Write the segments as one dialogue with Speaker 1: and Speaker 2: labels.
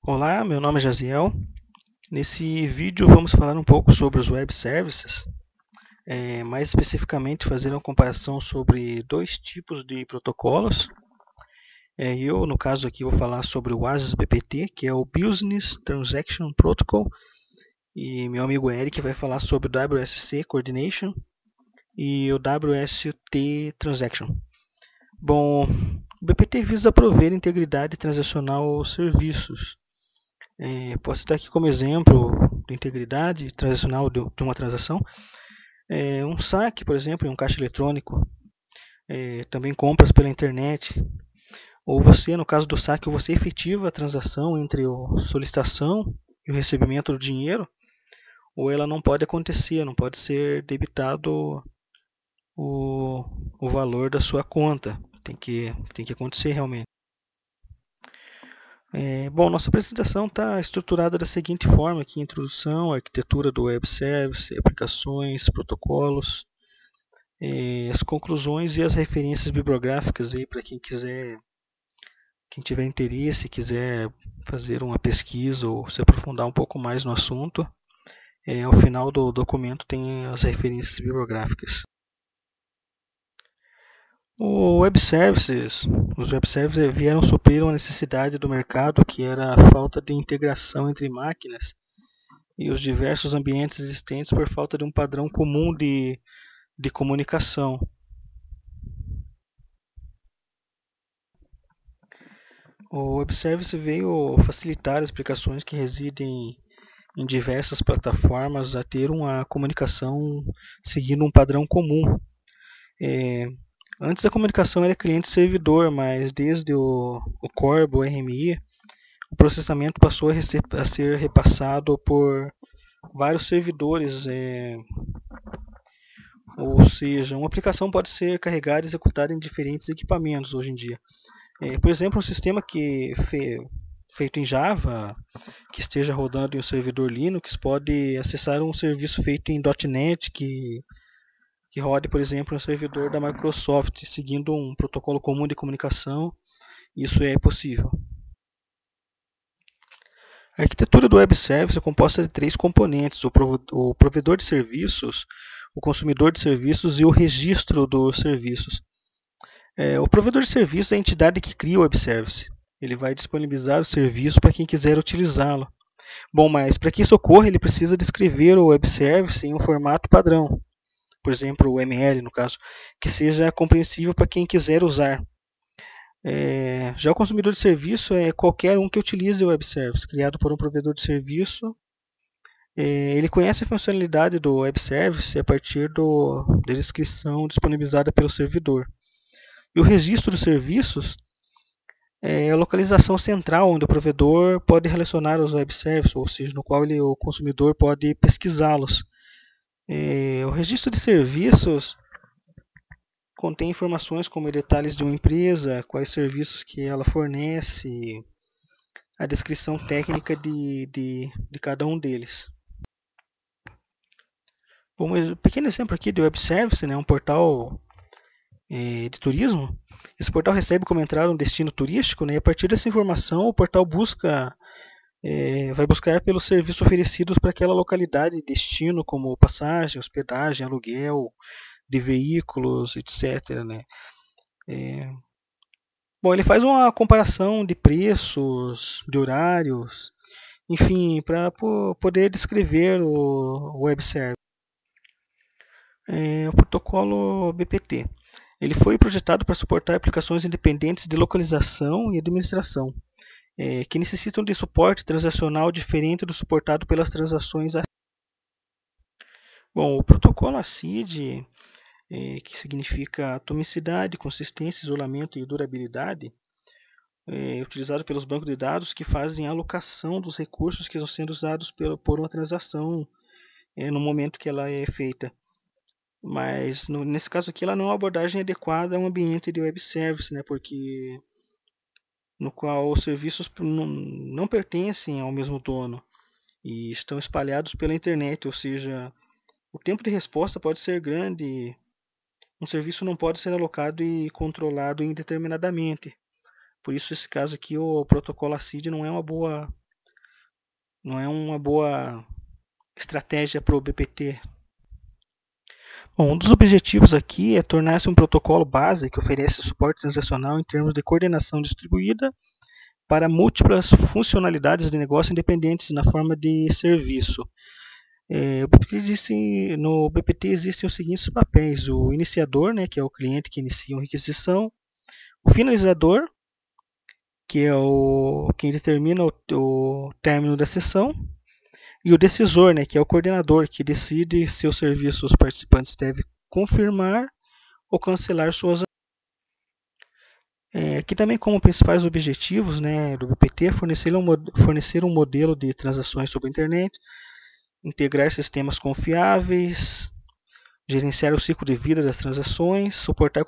Speaker 1: Olá, meu nome é Jaziel. Nesse vídeo vamos falar um pouco sobre os web services, mais especificamente fazer uma comparação sobre dois tipos de protocolos. Eu, no caso aqui, vou falar sobre o WASP-BPT, que é o Business Transaction Protocol, e meu amigo Eric vai falar sobre o WSC Coordination e o WSUT Transaction. Bom, o BPT visa prover integridade transacional aos serviços. Posso citar aqui como exemplo de integridade transacional de uma transação, um saque, por exemplo, em um caixa eletrônico, também compras pela internet, ou você, no caso do saque, você efetiva a transação entre a solicitação e o recebimento do dinheiro, ou ela não pode acontecer, não pode ser debitado o valor da sua conta, tem que acontecer realmente. Bom, nossa apresentação está estruturada da seguinte forma aqui: introdução, arquitetura do web service, aplicações, protocolos, as conclusões e as referências bibliográficas aí para quem tiver interesse, quiser fazer uma pesquisa ou se aprofundar um pouco mais no assunto. Ao final do documento tem as referências bibliográficas. Os web services vieram suprir uma necessidade do mercado, que era a falta de integração entre máquinas e os diversos ambientes existentes por falta de um padrão comum de comunicação. O web service veio facilitar as aplicações que residem em diversas plataformas a ter uma comunicação seguindo um padrão comum. Antes a comunicação era cliente-servidor, mas desde o Corbo, o RMI, o processamento passou a ser repassado por vários servidores, ou seja, uma aplicação pode ser carregada e executada em diferentes equipamentos hoje em dia. Por exemplo, um sistema feito em Java, que esteja rodando em um servidor Linux, pode acessar um serviço feito em .NET que rode, por exemplo, um servidor da Microsoft, seguindo um protocolo comum de comunicação. Isso é possível. A arquitetura do web service é composta de três componentes: o provedor de serviços, o consumidor de serviços e o registro dos serviços. O provedor de serviços é a entidade que cria o web service. Ele vai disponibilizar o serviço para quem quiser utilizá-lo. Bom, mas para que isso ocorra, ele precisa descrever o web service em um formato padrão, por exemplo, o ML no caso, que seja compreensível para quem quiser usar. Já o consumidor de serviço é qualquer um que utilize o web service, criado por um provedor de serviço. Ele conhece a funcionalidade do web service a partir da descrição disponibilizada pelo servidor. E o registro dos serviços é a localização central onde o provedor pode relacionar os web services, ou seja, no qual o consumidor pode pesquisá-los. O registro de serviços contém informações como detalhes de uma empresa, quais serviços que ela fornece, a descrição técnica de cada um deles. Bom, um pequeno exemplo aqui de web service, um portal de turismo. Esse portal recebe como entrada um destino turístico, e a partir dessa informação o portal vai buscar pelos serviços oferecidos para aquela localidade e destino, como passagem, hospedagem, aluguel de veículos, etc. Bom, ele faz uma comparação de preços, de horários, enfim, para poder descrever o web service. O protocolo BPT. Ele foi projetado para suportar aplicações independentes de localização e administração, que necessitam de suporte transacional diferente do suportado pelas transações ACID. Bom, o protocolo ACID, que significa atomicidade, consistência, isolamento e durabilidade, é utilizado pelos bancos de dados que fazem a alocação dos recursos que estão sendo usados por uma transação no momento que ela é feita. Mas nesse caso aqui ela não é uma abordagem adequada a um ambiente de web service, porque no qual os serviços não pertencem ao mesmo dono e estão espalhados pela internet, ou seja, o tempo de resposta pode ser grande, um serviço não pode ser alocado e controlado indeterminadamente. Por isso, nesse caso aqui, o protocolo ACID não é uma boa Não é uma boa estratégia para o BPT. Bom, um dos objetivos aqui é tornar-se um protocolo base que oferece suporte transacional em termos de coordenação distribuída para múltiplas funcionalidades de negócio independentes na forma de serviço. No BPT existem os seguintes papéis: o iniciador, né, que é o cliente que inicia uma requisição; o finalizador, que é quem determina o término da sessão; e o decisor, né, que é o coordenador, que decide se o serviço os participantes devem confirmar ou cancelar suas. Aqui também, como principais objetivos, né, do BPT, é fornecer um modelo de transações sobre a internet, integrar sistemas confiáveis, gerenciar o ciclo de vida das transações, suportar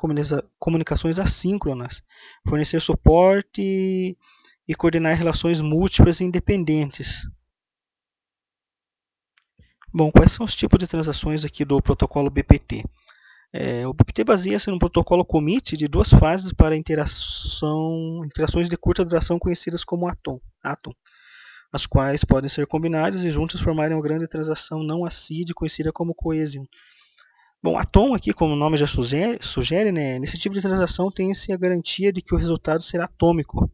Speaker 1: comunicações assíncronas, fornecer suporte e coordenar relações múltiplas e independentes. Bom, quais são os tipos de transações aqui do protocolo BPT? O BPT baseia-se no protocolo commit de duas fases para interações de curta duração conhecidas como Atom, as quais podem ser combinadas e juntas formarem uma grande transação não ACID conhecida como Cohesion. Bom, Atom aqui, como o nome já sugere, né, nesse tipo de transação tem-se a garantia de que o resultado será atômico.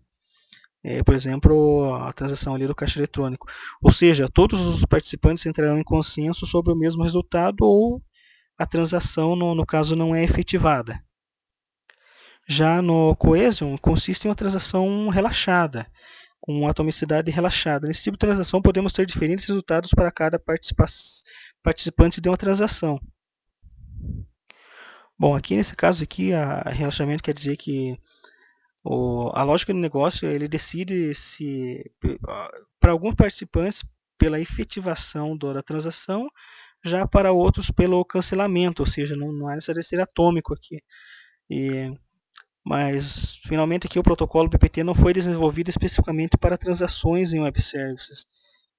Speaker 1: Por exemplo, a transação ali do caixa eletrônico. Ou seja, todos os participantes entrarão em consenso sobre o mesmo resultado ou a transação, no caso, não é efetivada. Já no Cohesion, consiste em uma transação relaxada, com uma atomicidade relaxada. Nesse tipo de transação, podemos ter diferentes resultados para cada participante de uma transação. Bom, aqui nesse caso aqui, relaxamento quer dizer que a lógica do negócio, ele decide se, para alguns participantes, pela efetivação da transação, já para outros pelo cancelamento, ou seja, não há necessidade de ser atômico aqui. Mas, finalmente, aqui o protocolo BPT não foi desenvolvido especificamente para transações em web services.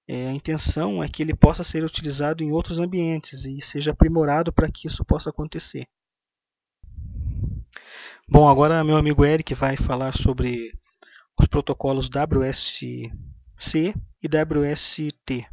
Speaker 1: A intenção é que ele possa ser utilizado em outros ambientes e seja aprimorado para que isso possa acontecer. Bom, agora meu amigo Eric vai falar sobre os protocolos WSC e WST.